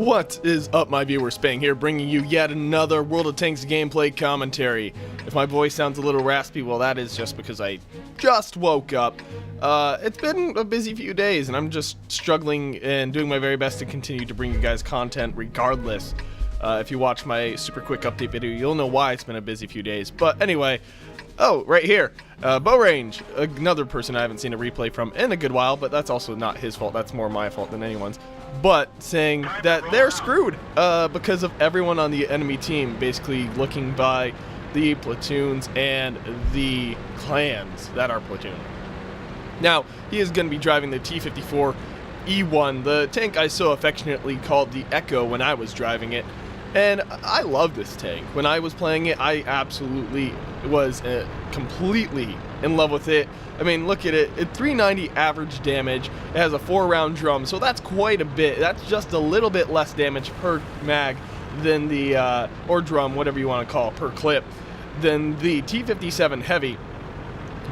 What is up, my viewer? Spang here, bringing you yet another World of Tanks gameplay commentary. If my voice sounds a little raspy, well, that is just because I just woke up. It's been a busy few days, and I'm just struggling and doing my very best to continue to bring you guys content regardless. If you watch my super quick update video, you'll know why it's been a busy few days. But anyway, oh, right here, bow range, another person I haven't seen a replay from in a good while, but that's also not his fault. That's more my fault than anyone's. But saying that they're screwed because of everyone on the enemy team basically looking by the platoons and the clans that are platoon. Now, he is going to be driving the T54E1, the tank I so affectionately called the Echo when I was driving it. And I love this tank. When I was playing it, I absolutely was completely in love with it. I mean, look at it. It's 390 average damage. It has a 4-round drum, so that's quite a bit. That's just a little bit less damage per mag than the, or drum, whatever you want to call it, per clip, than the T57 Heavy.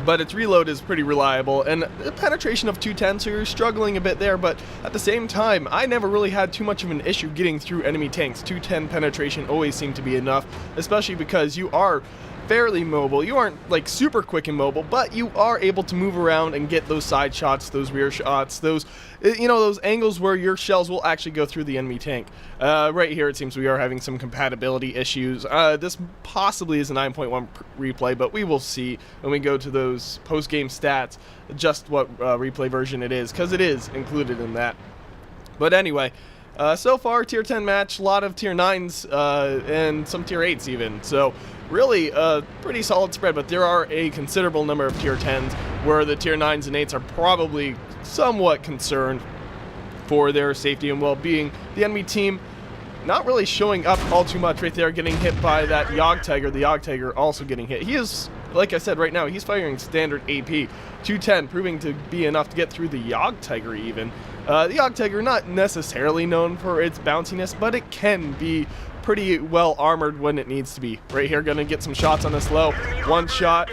But its reload is pretty reliable, and a penetration of 210, so you're struggling a bit there, but at the same time, I never really had too much of an issue getting through enemy tanks. 210 penetration always seemed to be enough, especially because you are fairly mobile. You aren't like super quick and mobile, but you are able to move around and get those side shots, those rear shots, those, you know, those angles where your shells will actually go through the enemy tank. Right here, it seems we are having some compatibility issues. This possibly is a 9.1 replay, but we will see when we go to those post-game stats just what replay version it is, because it is included in that. But anyway, so far, tier 10 match, a lot of tier 9s and some tier 8s even. So really a pretty solid spread, but there are a considerable number of tier 10s where the tier 9s and 8s are probably somewhat concerned for their safety and well-being. The enemy team not really showing up all too much right there, getting hit by that Yog Tiger. The Yog Tiger also getting hit. He is, like I said, right now, he's firing standard AP. 210, proving to be enough to get through the Yog Tiger even. The Yog Tiger not necessarily known for its bounciness, but it can be pretty well armored when it needs to be. Right here, gonna get some shots on this low. One shot,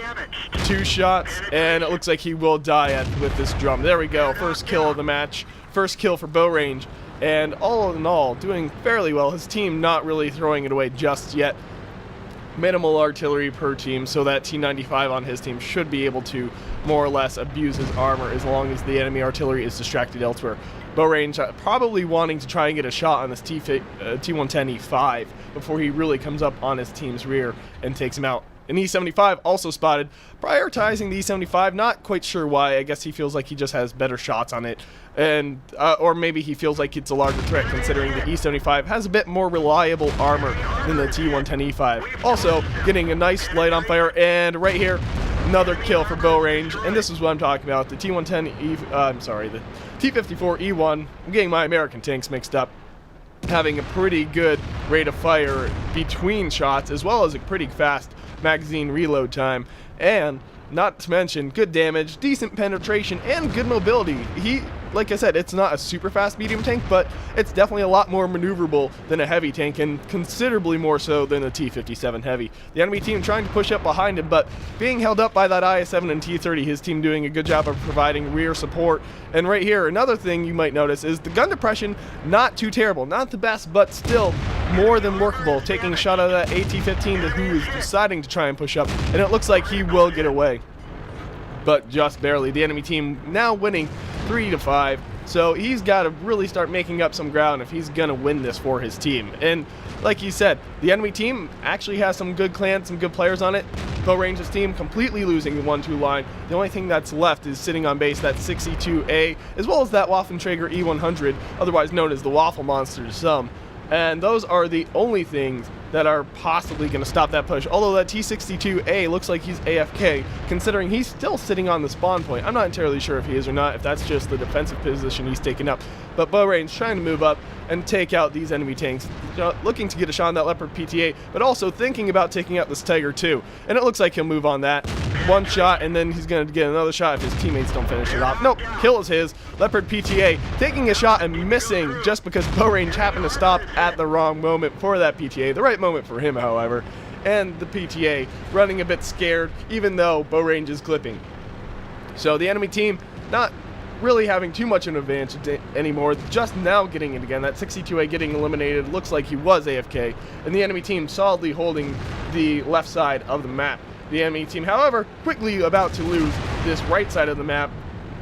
two shots, and it looks like he will die with this drum. There we go, first kill of the match. First kill for bow range, and all in all, doing fairly well. His team not really throwing it away just yet. Minimal artillery per team, so that T95 on his team should be able to more or less abuse his armor as long as the enemy artillery is distracted elsewhere. Bow range probably wanting to try and get a shot on this T110E5 before he really comes up on his team's rear and takes him out. An E75 also spotted, prioritizing the E75, not quite sure why. I guess he feels like he just has better shots on it, and or maybe he feels like it's a larger threat considering the E75 has a bit more reliable armor than the T110E5. Also, getting a nice light on fire, and right here, another kill for bow range, and this is what I'm talking about, the the T54E1. I'm getting my American tanks mixed up. Having a pretty good rate of fire between shots, as well as a pretty fast magazine reload time, and not to mention good damage, decent penetration, and good mobility. He, like I said, it's not a super fast medium tank, but it's definitely a lot more maneuverable than a heavy tank, and considerably more so than a T57 Heavy. The enemy team trying to push up behind him, but being held up by that IS-7 and T30, his team doing a good job of providing rear support. And right here, another thing you might notice is the gun depression, not too terrible, not the best, but still more than workable. Taking a shot out of that AT-15 who is deciding to try and push up, and it looks like he will get away, but just barely. The enemy team now winning 3-5, so he's got to really start making up some ground if he's gonna win this for his team. And like you said, the enemy team actually has some good clans, some good players on it. Bow range's team completely losing the 1-2 line. The only thing that's left is sitting on base that 62A, as well as that Waffenträger E100, otherwise known as the Waffle Monster to some. And those are the only things that are possibly going to stop that push. Although that T62A looks like he's AFK, considering he's still sitting on the spawn point. I'm not entirely sure if he is or not, if that's just the defensive position he's taking up. But bow range trying to move up and take out these enemy tanks, looking to get a shot on that Leopard PTA, but also thinking about taking out this Tiger too. And it looks like he'll move on that. One shot, and then he's going to get another shot if his teammates don't finish it off. Nope, kill is his. Leopard PTA taking a shot and missing just because bow range happened to stop at the wrong moment for that PTA. The right moment for him, however. And the PTA running a bit scared, even though bow range is clipping. So the enemy team not really having too much of an advantage anymore. Just now getting it again. That 62A getting eliminated. Looks like he was AFK. And the enemy team solidly holding the left side of the map. The enemy team, however, quickly about to lose this right side of the map.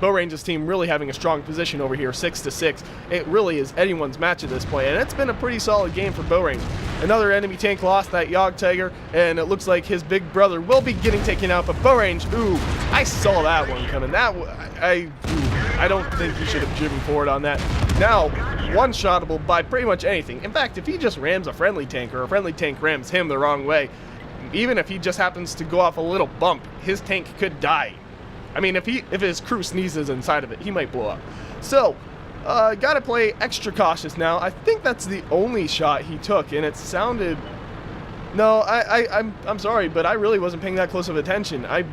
WoT's team really having a strong position over here, 6-6. It really is anyone's match at this point, and it's been a pretty solid game for WoT. Another enemy tank lost, that Yogg Tiger, and it looks like his big brother will be getting taken out, but WoT, ooh, I saw that one coming. I don't think he should have driven forward on that. Now, one-shottable by pretty much anything. In fact, if he just rams a friendly tank, or a friendly tank rams him the wrong way, even if he just happens to go off a little bump, his tank could die. I mean, if his crew sneezes inside of it, he might blow up. So, gotta play extra cautious now. I think that's the only shot he took, and it sounded... No, I'm sorry, but I really wasn't paying that close of attention. I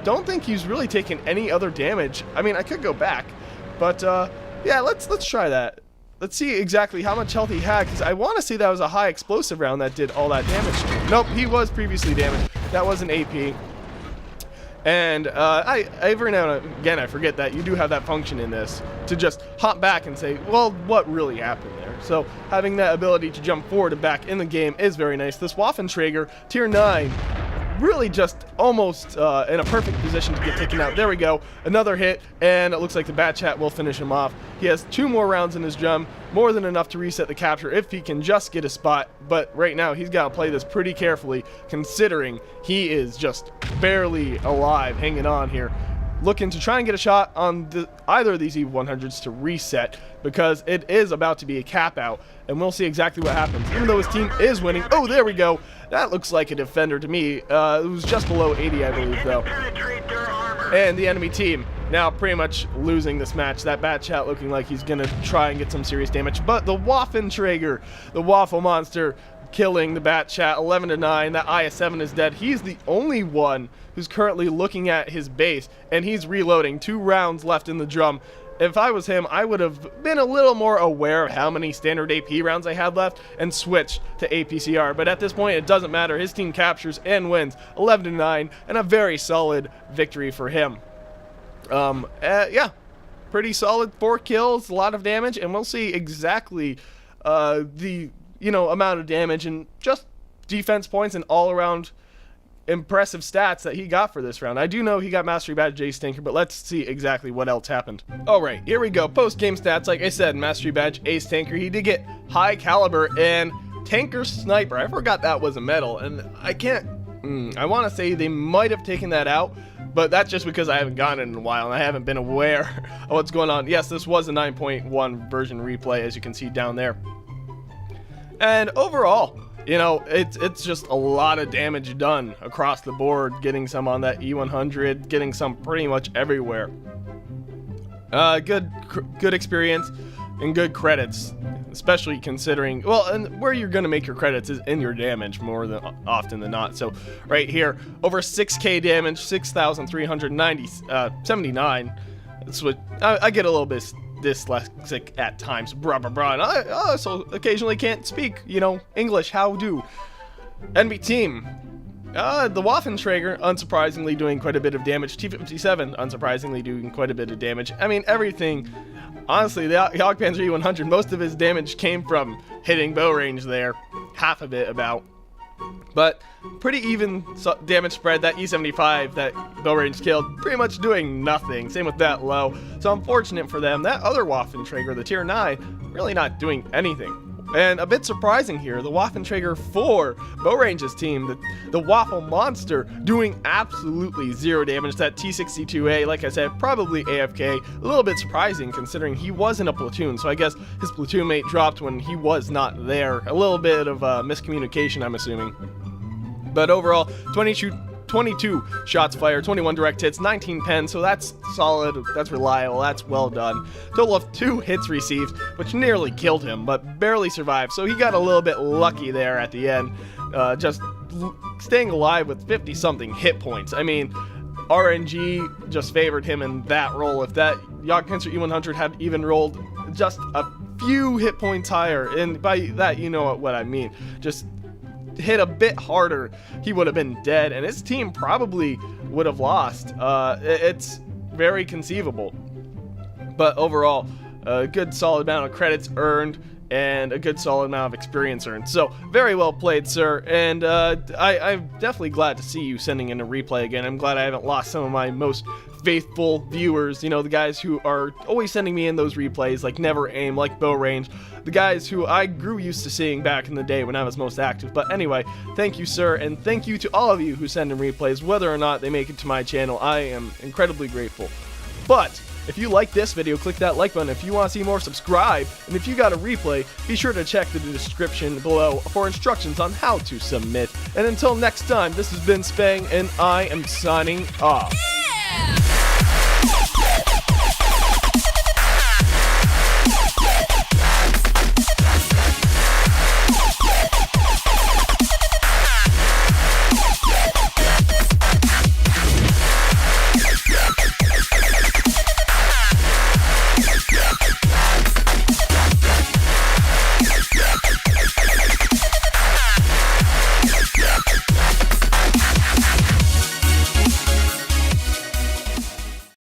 don't think he's really taken any other damage. I mean, I could go back, but yeah, let's try that. Let's see exactly how much health he had, because I want to say that was a high explosive round that did all that damage to him. Nope, he was previously damaged. That was an AP. And every now and again, I forget that you do have that function in this to just hop back and say, well, what really happened there? So having that ability to jump forward and back in the game is very nice. This Waffenträger, tier 9, really just almost in a perfect position to get taken out. There we go. Another hit, and it looks like the Bat Chat will finish him off. He has 2 more rounds in his drum, more than enough to reset the capture if he can just get a spot. But right now, he's got to play this pretty carefully, considering he is just barely alive, hanging on here. Looking to try and get a shot on either of these EVE-100s to reset, because it is about to be a cap out, and we'll see exactly what happens. Even though his team is winning. Oh, there we go. That looks like a defender to me. It was just below 80, I believe, though. And the enemy team now pretty much losing this match. That Bat Chat looking like he's going to try and get some serious damage. But the Waffenträger, the Waffle Monster, killing the Bat Chat, 11-9. That IS-7 is dead. He's the only one who's currently looking at his base, and he's reloading. 2 rounds left in the drum. If I was him, I would have been a little more aware of how many standard AP rounds I had left and switched to APCR. But at this point, it doesn't matter. His team captures and wins 11-9, and a very solid victory for him. Yeah, pretty solid. 4 kills, a lot of damage, and we'll see exactly the amount of damage and just defense points and all around impressive stats that he got for this round. I do know he got Mastery Badge Ace Tanker, but let's see exactly what else happened. Alright, here we go. Post-game stats, like I said, Mastery Badge Ace Tanker. He did get High Caliber and Tanker Sniper. I forgot that was a medal, and I can't... I want to say they might have taken that out, but that's just because I haven't gotten it in a while, and I haven't been aware of what's going on. Yes, this was a 9.1 version replay, as you can see down there. And overall, it's just a lot of damage done across the board, getting some on that E100, getting some pretty much everywhere. Good experience and good credits, especially considering, well, and where you're going to make your credits is in your damage more than often than not. So right here, over 6k damage, 6,379. That's what I get a little bit dyslexic at times, and I also occasionally can't speak, English. How do? Enemy team, the Waffenträger, unsurprisingly doing quite a bit of damage. T57, unsurprisingly doing quite a bit of damage. I mean, everything. Honestly, the Jagdpanzer E100, most of his damage came from hitting bow range there. Half of it, about. But pretty even damage spread. That E75 that bow range killed, pretty much doing nothing. Same with that low. So unfortunate for them. That other Waffenträger, the tier 9, really not doing anything. And a bit surprising here, the Waffenträger 4 bow range's team, the Waffle Monster, doing absolutely 0 damage. That T62A, like I said, probably AFK. A little bit surprising considering he was in a platoon, so I guess his platoon mate dropped when he was not there. A little bit of miscommunication, I'm assuming. But overall, 22 shots fired, 21 direct hits, 19 pens, so that's solid, that's reliable, that's well done. Total of 2 hits received, which nearly killed him, but barely survived, so he got a little bit lucky there at the end, just staying alive with 50-something hit points. I mean, RNG just favored him in that role. If that Jagdpanzer E100 had even rolled just a few hit points higher, and by that you know what I mean, just hit a bit harder, he would have been dead, and his team probably would have lost. It's very conceivable. But overall, a good solid amount of credits earned and a good solid amount of experience earned. So very well played, sir, and I'm definitely glad to see you sending in a replay again. I'm glad I haven't lost some of my most faithful viewers, you know, the guys who are always sending me in those replays, like Never Aim, like Bow Range, the guys who I grew used to seeing back in the day when I was most active. But anyway, thank you, sir, and thank you to all of you who send in replays, whether or not they make it to my channel. I am incredibly grateful. But if you like this video, click that like button. If you want to see more, subscribe. And if you got a replay, be sure to check the description below for instructions on how to submit. And until next time, this has been Spang, and I am signing off.